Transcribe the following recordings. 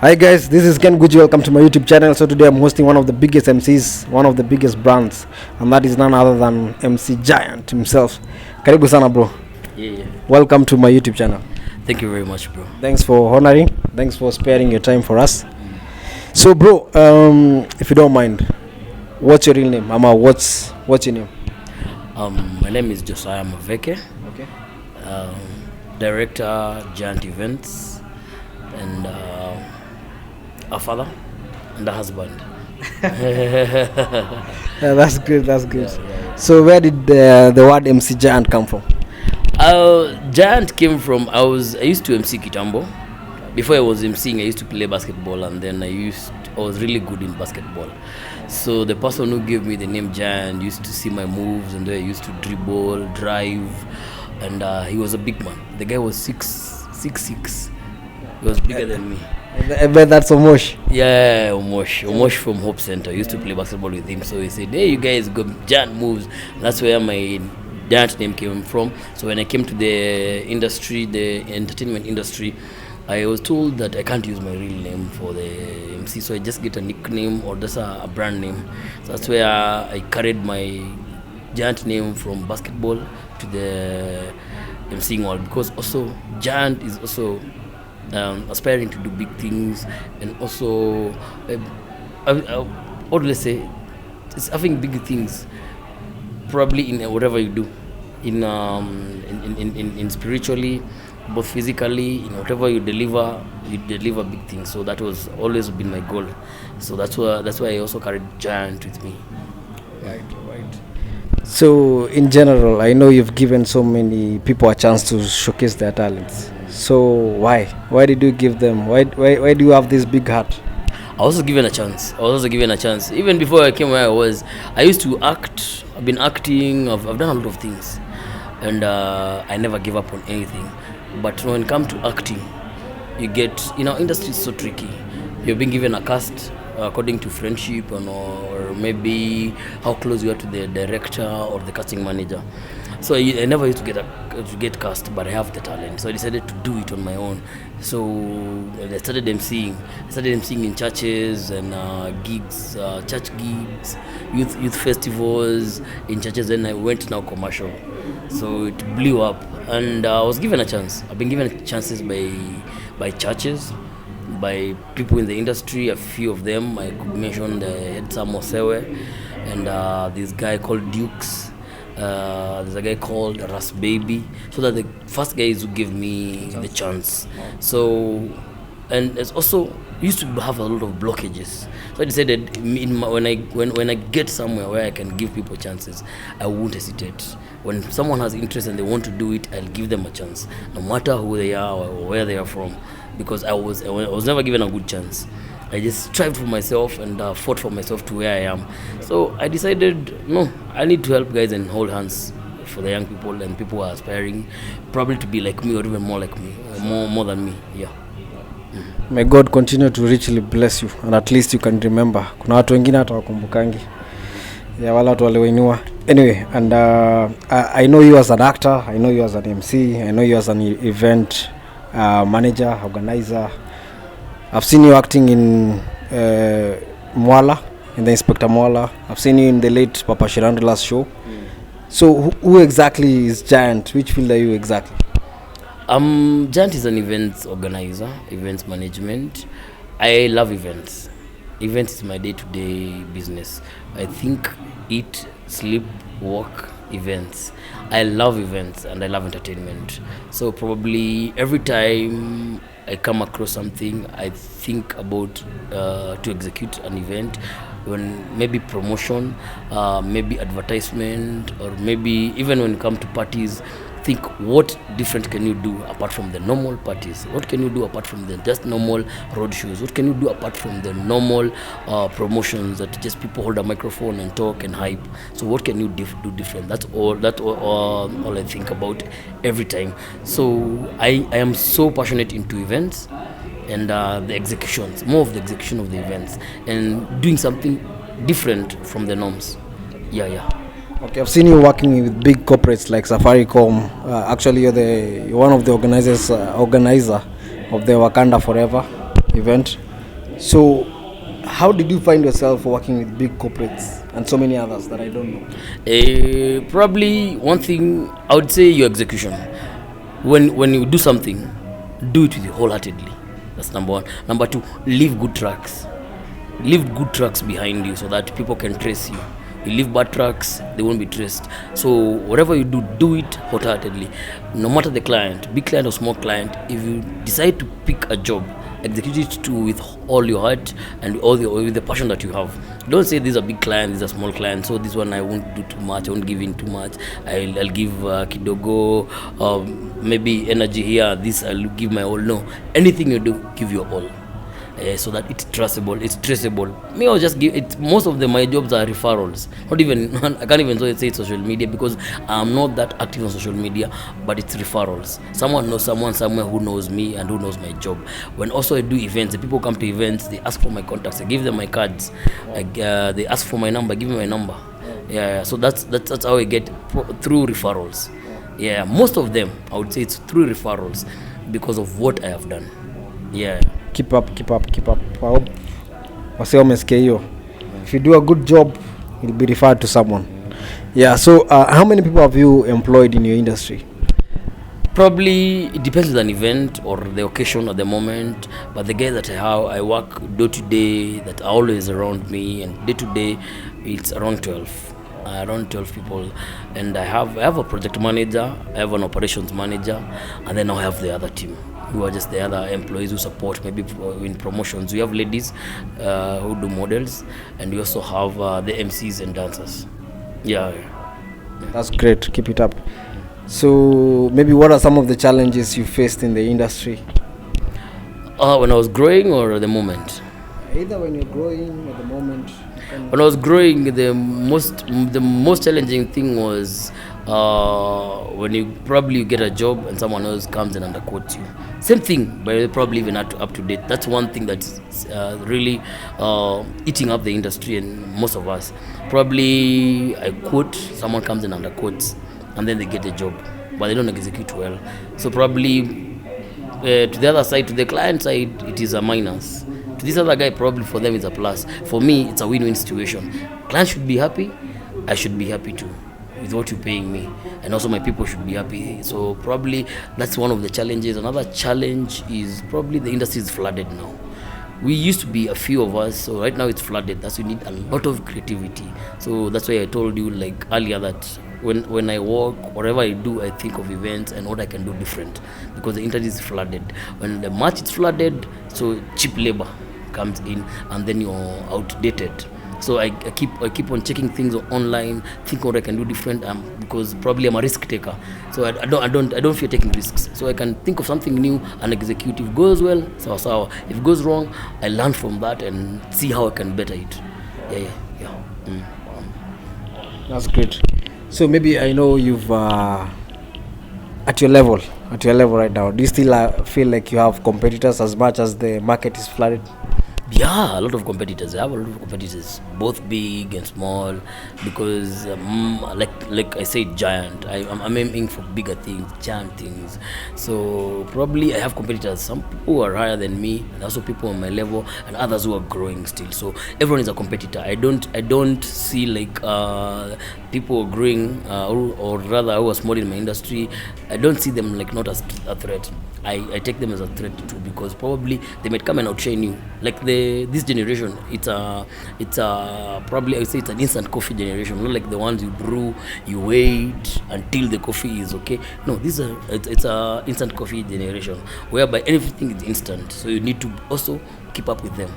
Hi guys, this is Ken Guji. Welcome to my YouTube channel. So today I'm hosting one of the biggest MCs, one of the biggest brands, and that is none other than MC Giant himself. Karibu sana bro. Yeah. Welcome to my YouTube channel. Thank you very much, bro. Thanks for honoring. Thanks for sparing your time for us. So bro, if you don't mind, what's your real name? Ama, what's your name? My name is Josiah Maveke. Okay. Director, Giant Events, and a father and a husband. Yeah, that's good. That's good. So where did the word MC Giant come from? Giant came from I used to MC Kitambo. Before I was MCing, I used to play basketball, and then I was really good in basketball. So the person who gave me the name Giant used to see my moves, and I used to dribble, drive, and he was a big man. The guy was 6'6". He was bigger than me. I bet that's Omosh. Yeah, Omosh from Hope Center. I used to play basketball with him. So he said, hey, you guys got Giant moves. That's where my Giant name came from. So when I came to the industry, the entertainment industry, I was told that I can't use my real name for the MC. So I just get a nickname or just a brand name. So that's where I carried my Giant name from basketball to the MCing world. Because also Giant is also aspiring to do big things, and also what do I say, it's having big things probably in whatever you do, in spiritually, both physically, in whatever you deliver big things. So that was always been my goal. So that's why I also carried Giant with me. Right. So in general, I know you've given so many people a chance to showcase their talents. So why did you give them, why do you have this big heart? I was also given a chance. Even before I came where I used to act. I've been acting. I've done a lot of things, and I never give up on anything. But when it comes to acting, you get, industry is so tricky. You're being given a cast according to friendship, or maybe how close you are to the director or the casting manager. So I never used to get cast, but I have the talent. So I decided to do it on my own. So I started emceeing. In churches and gigs, church gigs, youth festivals in churches. Then I went now commercial. So it blew up, and I was given a chance. I've been given chances by churches, by people in the industry. A few of them I could mention. Edsa Mosewe, and this guy called Dukes. There's a guy called Ras Baby. So that the first guys who gave me the chance. So, and it's also used to have a lot of blockages. So I decided when I get somewhere where I can give people chances, I won't hesitate. When someone has interest and they want to do it, I'll give them a chance, no matter who they are or where they are from, because I was never given a good chance. I just strived for myself and fought for myself to where I am. So I decided, no, I need to help guys and hold hands for the young people and people who are aspiring, probably to be like me or even more like me, more than me. Yeah. May God continue to richly bless you, and at least you can remember. Kuna watu wengine hata wakumbukangi. Ya wala watu waliwainua. Anyway, and I know you as an actor, I know you as an MC, I know you as an event manager, organizer. I've seen you acting in Mwala, in the Inspector Mwala. I've seen you in the late Papa Shirandula's show. So who exactly is Giant? Which field are you exactly? Giant is an events organizer, events management. I love events. Events is my day-to-day business. I think, eat, sleep, work, events. I love events and I love entertainment. So probably every time I come across something, I think about to execute an event, when maybe promotion, maybe advertisement, or maybe even when it comes to parties, think what different can you do apart from the normal parties? What can you do apart from the just normal road shows? What can you do apart from the normal promotions that just people hold a microphone and talk and hype? So what can you do different? That's all I think about every time. So I am so passionate into events and the executions, more of the execution of the events and doing something different from the norms. Yeah. Okay, I've seen you working with big corporates like Safaricom. Actually, you're one of the organizer of the Wakanda Forever event. So, how did you find yourself working with big corporates and so many others that I don't know? Probably one thing I would say your execution. When you do something, do it with you wholeheartedly. That's number one. Number two, leave good tracks. Leave good tracks behind you so that people can trace you. You leave bad tracks, they won't be traced. So whatever you do, do it wholeheartedly. No matter the client, big client or small client, if you decide to pick a job, execute it to with all your heart and with the passion that you have. Don't say these are big clients, these are small clients, so this one I won't do too much, I won't give in too much. I'll give kidogo, maybe energy here, this I'll give my all. No, anything you do, give your all. So that it's trustable, it's traceable. Me, I'll just give it. Most of my jobs are referrals. Not even I can't even say it's social media because I'm not that active on social media. But it's referrals. Someone knows someone somewhere who knows me and who knows my job. When also I do events, the people come to events, they ask for my contacts. I give them my cards. They ask for my number. I give me my number. Yeah. So that's how I get through referrals. Yeah. Most of them, I would say it's through referrals because of what I have done. Yeah. Keep up. I hope wase umesikia hiyo. If you do a good job, you'll be referred to someone. Yeah, so how many people have you employed in your industry? Probably it depends on an event or the occasion at the moment, but the guys that I have, I work day to day that are always around me, and day to day it's around 12. Around 12 people, and I have a project manager, I have an operations manager, and then I have the other team who are just the other employees who support maybe in promotions. We have ladies who do models, and we also have the MCs and dancers. Yeah. That's great. Keep it up. So maybe what are some of the challenges you faced in the industry? When I was growing or at the moment? Either when you're growing or the moment. When I was growing, the most challenging thing was when you probably get a job and someone else comes and underquotes you. Same thing, but probably even up to date. That's one thing that's really eating up the industry and most of us. Probably I quote, someone comes and underquotes, and then they get a job, but they don't execute well. So probably to the other side, to the client side, it is a minus. To this other guy, probably for them it's a plus. For me, it's a win-win situation. Client should be happy, I should be happy too with what you're paying me, and also my people should be happy. So probably that's one of the challenges. Another challenge is probably the industry is flooded now. We used to be a few of us, so right now it's flooded. That's we need a lot of creativity. So that's why I told you like earlier that when I work, whatever I do, I think of events and what I can do different, because the internet is flooded. When the market is flooded, so cheap labor comes in, and then you're outdated. So I keep on checking things online, think what I can do different, because probably I'm a risk taker. So I don't fear taking risks. So I can think of something new and execute. If it goes well, sawa. If it goes wrong, I learn from that and see how I can better it. Yeah. That's great. So maybe I know you've at your level right now, do you still feel like you have competitors as much as the market is flooded? Yeah, a lot of competitors. I have a lot of competitors, both big and small, because like I say, giant. I'm aiming for bigger things, giant things. So probably I have competitors. Some people who are higher than me, and also people on my level, and others who are growing still. So everyone is a competitor. I don't see like people growing or rather who are small in my industry. I don't see them like not as a threat. I take them as a threat too, because probably they might come and outshine you. Like this generation, it's probably I would say it's an instant coffee generation, not like the ones you brew, you wait until the coffee is okay. No, it's a instant coffee generation whereby everything is instant. So you need to also keep up with them.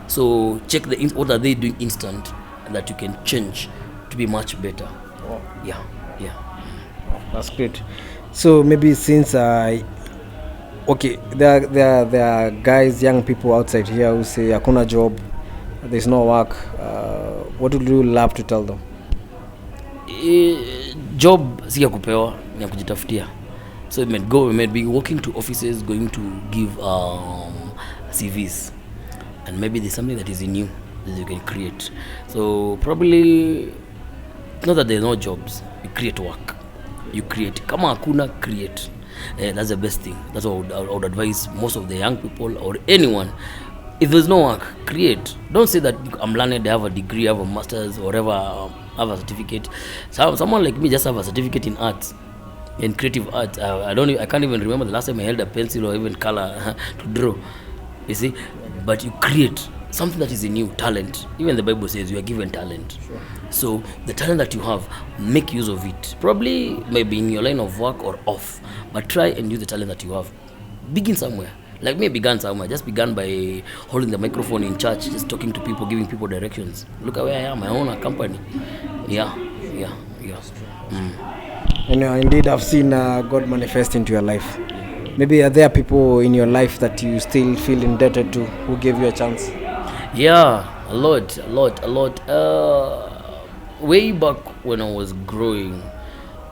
So check what are they doing instant, and that you can change to be much better. Yeah. That's great. So maybe since okay, there are guys, young people outside here who say hakuna job, there's no work. What would you love to tell them? Job si ya kupewa, ni ya kujitafutia. So we might be walking to offices, going to give CVs, and maybe there's something that is in you that you can create. So probably not that there's no jobs, you create work. You create. Kama hakuna, create. That's the best thing. That's what I would advise most of the young people or anyone. if there's no work, create. Don't say that I'm learned, I have a degree, I have a master's, or whatever, I have a certificate. So someone like me just have a certificate in art, in creative art. I can't even remember the last time I held a pencil or even color to draw. You see, but you create something that is in you, talent. Even the Bible says you are given talent. Sure. So the talent that you have, make use of it. Probably maybe in your line of work or off, but try and use the talent that you have. Begin somewhere. Like me, I began somewhere. Just began by holding the microphone in church, just talking to people, giving people directions. Look at where I am. I own a company. Yeah. And indeed, I've seen God manifest into your life. Maybe are there people in your life that you still feel indebted to who gave you a chance? Yeah, a lot. Way back when I was growing,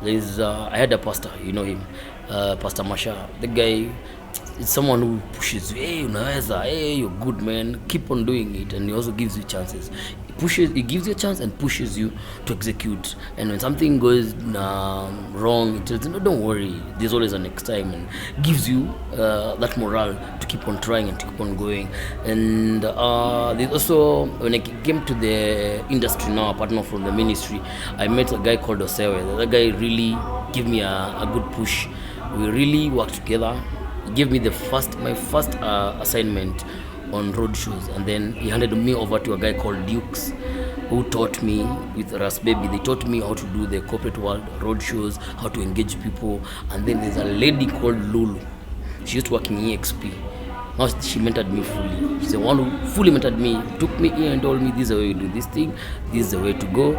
I had a pastor, you know him, Pastor Masha. The guy, it's someone who pushes you. Hey, unaweza. Hey, you're good, man. Keep on doing it, and he also gives you chances. He gives you a chance and pushes you to execute. And when something goes wrong, it tells you, no, don't worry, there's always a next time, and gives you that morale to keep on trying and to keep on going. And there's also, when I came to the industry now, apart from the ministry, I met a guy called Osewe. That guy really gave me a good push. We really worked together. He gave me my first assignment on road shows, and then he handed me over to a guy called Dukes, who taught me with Ras Baby. They taught me how to do the corporate world, road shows, how to engage people. And then there's a lady called Lulu. She used to work in EXP. Now she mentored me fully. She's the one who fully mentored me, took me in and told me, this is the way you do this thing, this is the way to go.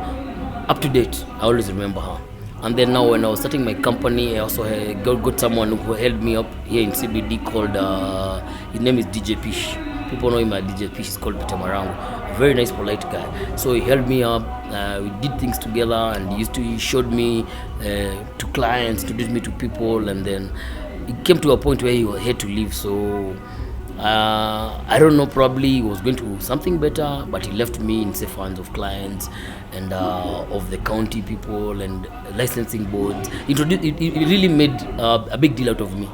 Up to date, I always remember her. And then now when I was starting my company, I also got someone who held me up here in CBD called, his name is DJ Pish. People know him as DJ Pish. He's called Peter Marango. Very nice, polite guy. So he held me up. We did things together, and he showed me to clients, introduced me to people, and then it came to a point where he had to leave. So I don't know, probably he was going to something better, but he left me in safe hands of clients and of the county people and licensing boards. It really made a big deal out of me.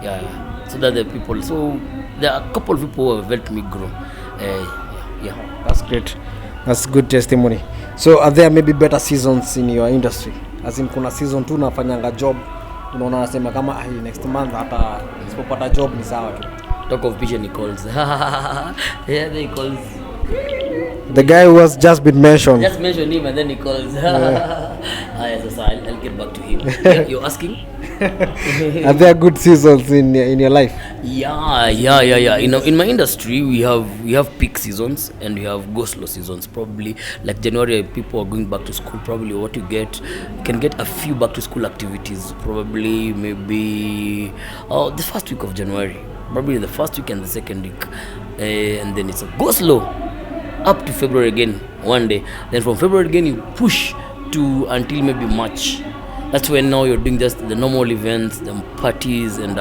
Yeah. So that the people, so there are a couple of people who have helped me grow. Yeah. That's great. That's good testimony. So are there maybe better seasons in your industry? As in kuna season tu nafanyanga job, unaona nasema kama next month hata sipopata job ni sawa tu. Talk of vision, he calls. Yeah, he calls. The guy who has just been mentioned. Just mention him and then he calls. Yes, I'll get back to him. You're asking? Are there good seasons in your life? Yeah. In my industry, we have peak seasons and we have go slow seasons. Probably like January, people are going back to school. Probably what you can get a few back to school activities. Probably maybe the first week of January. Probably the first week and the second week, and then it's a go slow up to February again one day. Then from February again you push to until maybe March. That's when now you're doing just the normal events, the parties and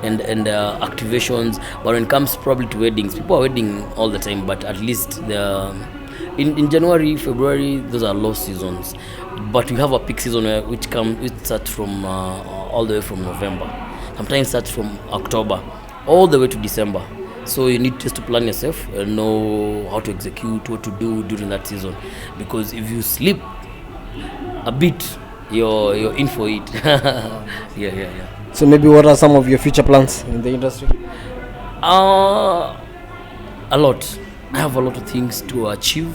activations. But when it comes probably to weddings, people are wedding all the time. But at least in January, February, those are low seasons. But we have a peak season which starts from all the way from November. Sometimes starts from October all the way to December. So you need just to plan yourself and know how to execute, what to do during that season. Because if you sleep a bit, you're in for it. Yeah. So maybe what are some of your future plans in the industry? A lot. I have a lot of things to achieve,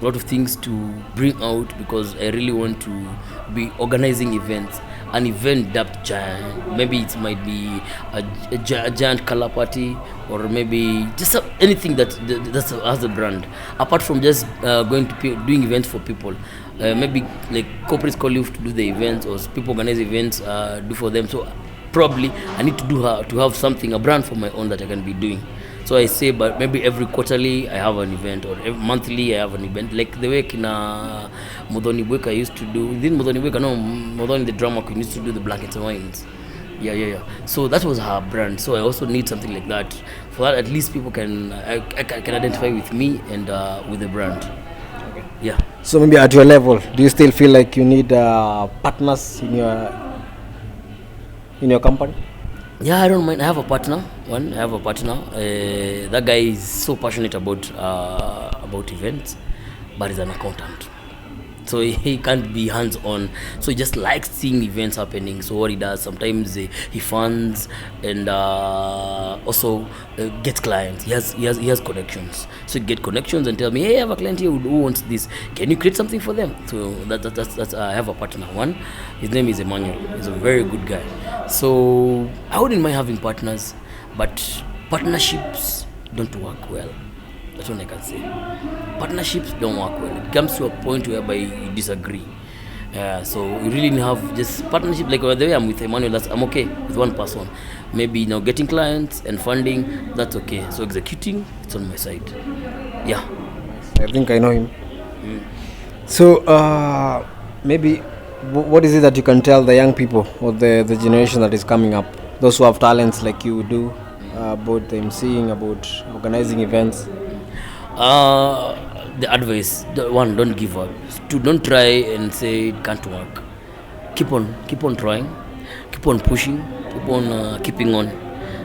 a lot of things to bring out, because I really want to be organizing events. An event dubbed giant. Maybe it might be a giant color party, or maybe just anything that has a brand. Apart from just going to doing events for people, maybe like corporates call you to do the events, or people organize events, do for them. So probably I need to have something, a brand for my own that I can be doing. So I say, but maybe every quarterly I have an event, or every monthly I have an event, like the way Kina Modoni Bweka used to do. Within Modoni Bweka, no, Modoni the drama queen used to do the blankets and wines. Yeah. So that was her brand. So I also need something like that. For that, at least people can identify with me and with the brand. Okay. Yeah. So maybe at your level, do you still feel like you need partners in your company? Yeah, I don't mind. I have a partner. I have a partner. That guy is so passionate about events, but he's an accountant. So he can't be hands on, so he just likes seeing events happening. So what he does sometimes, he funds and also gets clients. He has connections, so he get connections and tell me, hey, I have a client here who wants this, can you create something for them? So that's I have a partner. One, his name is Emmanuel. He's a very good guy. So I wouldn't mind having partners, but partnerships don't work well. That's what I can say. Partnerships don't work well. It comes to a point whereby you disagree. So you really have just partnership. Like the way I'm with Emmanuel, I'm okay with one person. Maybe getting clients and funding, that's okay. So executing, it's on my side. Yeah. I think I know him. So maybe what is it that you can tell the young people or the generation that is coming up, those who have talents like you do, about the emceeing, about organizing events? The advice, one, don't give up. Two, don't try and say it can't work. Keep on trying, keep on pushing, keep on keeping on.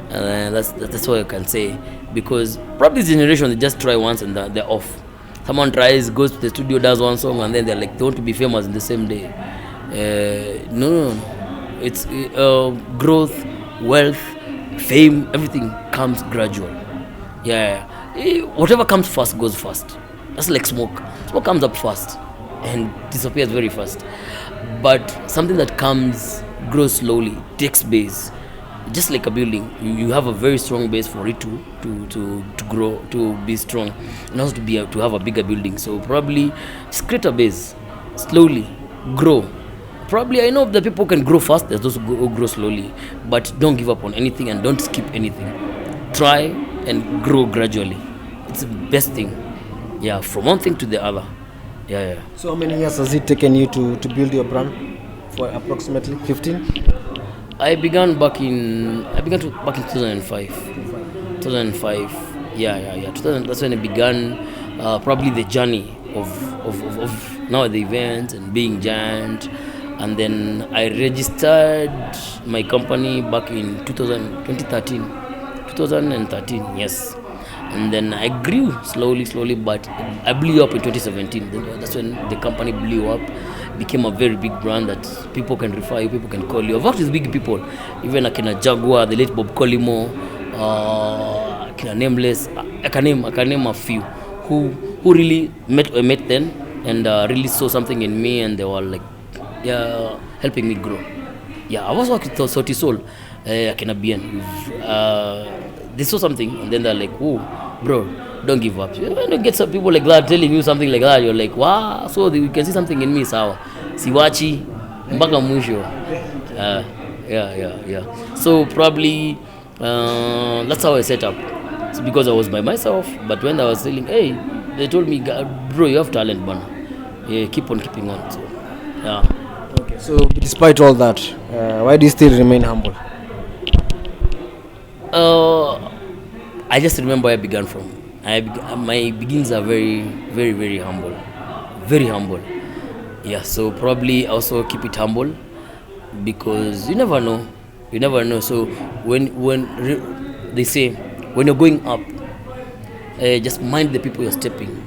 That's what I can say, because probably this generation, they just try once and they're off. Someone tries, goes to the studio, does one song, and then they're like, they want to be famous in the same day. No. It's growth, wealth, fame, everything comes gradual. Yeah. Whatever comes fast goes fast. That's like smoke. Smoke comes up fast and disappears very fast. But something that grows slowly, takes base. Just like a building, you have a very strong base for it to grow, to be strong, and also to have a bigger building. So probably just create a base, slowly grow. Probably I know the people can grow fast. There's those who grow slowly, but don't give up on anything and don't skip anything. Try and grow gradually. It's the best thing. Yeah, from one thing to the other. Yeah. So how many years has it taken you to build your brand? For approximately 15? I began back in 2005. 2005. Yeah. 2000, that's when I began probably the journey of now the event and being giant. And then I registered my company back in 2013. 2013, yes. And then I grew slowly, but I blew up in 2017. That's when the company blew up, became a very big brand that people can refer you, people can call you. I've worked with big people, even Akina Jaguar, the late Bob Colimo, Akina Nameless. I can name a few who really met then and really saw something in me, and they were like, helping me grow. Yeah, I was working with Sauti Sol, Akina Bien. They saw something and then they're like, oh, bro, don't give up. When you get some people like that telling you something like that, you're like, wow, so you can see something in me, sawa. Siwachi, mpaka mwisho. Yeah. So probably that's how I set up. It's because I was by myself, but when I was telling, hey, they told me, bro, you have talent, man. Yeah, keep on keeping on. So, yeah. Okay, so despite all that, why do you still remain humble? I just remember where I began from. My beginnings are very, very, very humble. Very humble. Yeah, so probably also keep it humble, because you never know. So when they say, when you're going up, just mind the people you're stepping,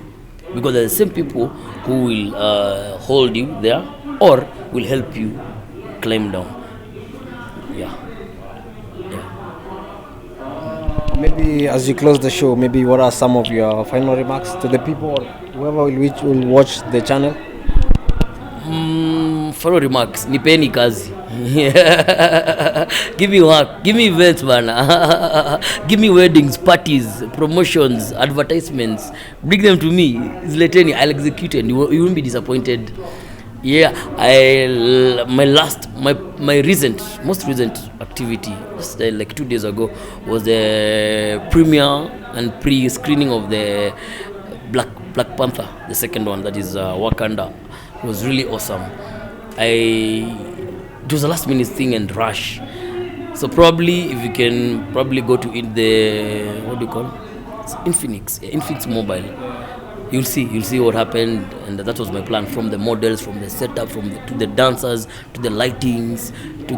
because they're the same people who will hold you there or will help you climb down. Yeah. Maybe as you close the show, maybe what are some of your final remarks to the people or whoever will watch the channel? Final remarks, nipeni kazi. Give me work, give me events, man. Give me weddings, parties, promotions, advertisements. Bring them to me. Zleteni, I'll execute it. You won't be disappointed. Yeah, my most recent activity, just like 2 days ago, was the premiere and pre-screening of the Black Panther, the second one, that is Wakanda. It was really awesome. It was a last minute thing and rush. So probably if you can go to the, what do you call it? It's Infinix Mobile. You'll see what happened, and that was my plan. From the models, from the setup, to the dancers, to the lightings, to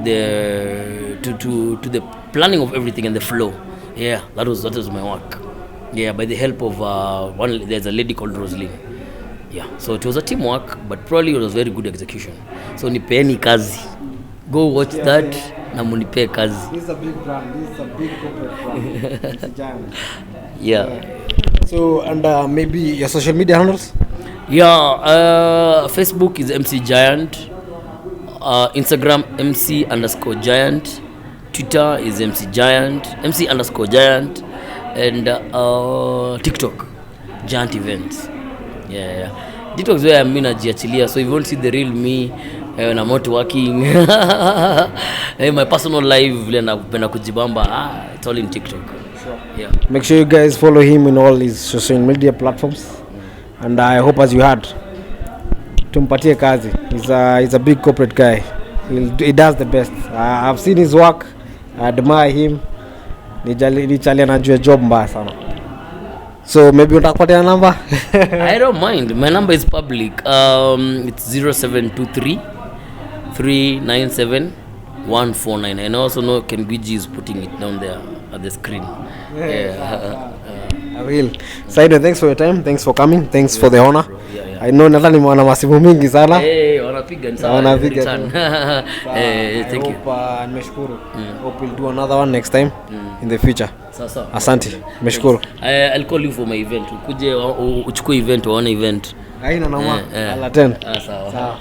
the planning of everything and the flow. Yeah, that was my work. Yeah, by the help of there's a lady called Rosaline. Yeah, so it was a teamwork, but probably it was very good execution. So nipeeni kazi, go watch that na munipe kazi. This is a big brand. This is a big corporate brand. It's a giant. Yeah. So and maybe your social media handles? Yeah, Facebook is MC Giant, Instagram MC_Giant, Twitter is MC Giant, MC_Giant, and TikTok Giant Events. Yeah. TikTok is where I'm najiachilia, so if you want to see the real me when I'm not working, my personal life vile napenda kujibamba, it's all in TikTok. Sure. Yeah. Make sure you guys follow him in all his social media platforms. And I hope as you heard, tumpatie kazi. He's a big corporate guy. He does the best. I've seen his work. I admire him. Ni chali anajua job mbaya sana. So maybe utakupatia number? I don't mind. My number is public. It's 0723 397 149. And I also know Ken Gwiji is putting it down there at the screen. Yeah. I will. Saido, thanks for your time. Thanks for coming. Thanks for the honor. Yeah. I know nadhani mwana masimu mingi sana. Wanapiga ni sawa. Wanapiga. Thank you. Nimeshukuru. Hope we'll do another one next time in the future. Sasa. Asante. Nimeshukuru. I'll call you for my event. Ukuje uchukue event, waone event. Haina noma. I'll attend. Sawa.